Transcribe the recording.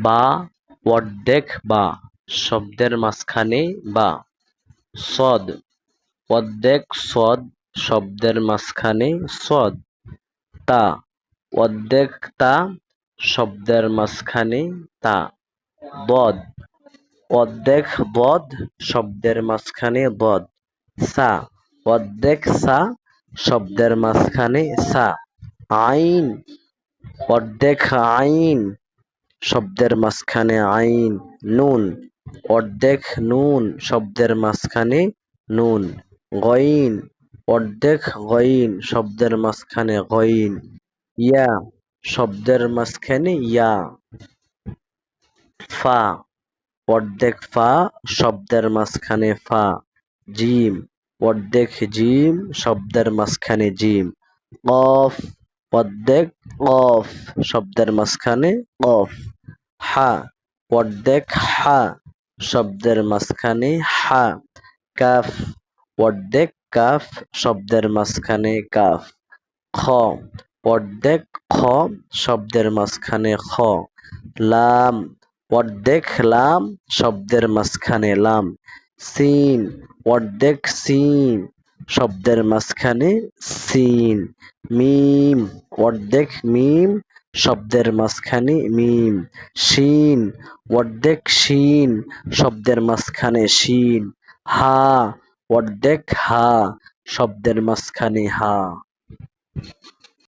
বা অর্ধেক বা শব্দের মাঝখানে বা সদ অর্ধেক সদ শব্দের মাঝখানে সদ তা অর্ধেক তা শব্দের মাঝখানে তা বদ অর্ধেক বদ শব্দের মাঝখানে বদ সা অর্ধেক সা শব্দের মাঝখানে সা আইন অর্ধেক আইন শব্দের মাঝখানে আইন নুন অর্ধেক নুন শব্দের মাঝখানে নুন গইন অর্ধেক গইন শব্দের মাঝখানে গইন ইয়া শব্দের মাঝখানে ইয়া ফা অর্ধেক ফা শব্দের মাঝখানে ফা জিম অর্ধেক জিম শব্দের মাঝখানে জিম কফ অর্ধেক কফ শব্দের মাঝখানে কফ হা অর্ধেক হা শব্দের মাঝখানে হা কাফ অর্ধেক কাফ শব্দের মাঝখানে কাফ খ অর্ধেক খ শব্দের মাঝখানে খ লাম অর্ধেক লাম শব্দের মাঝখানে লাম সিন অর্ধেক সিন শব্দের মাঝখানে সিন মিম অর্ধেক মিম শব্দের মাঝখানে মিম শিন অর্ধেক শিন শব্দের মাঝখানে শিন হা অর্ধেক হা শব্দের মাঝখানে হা।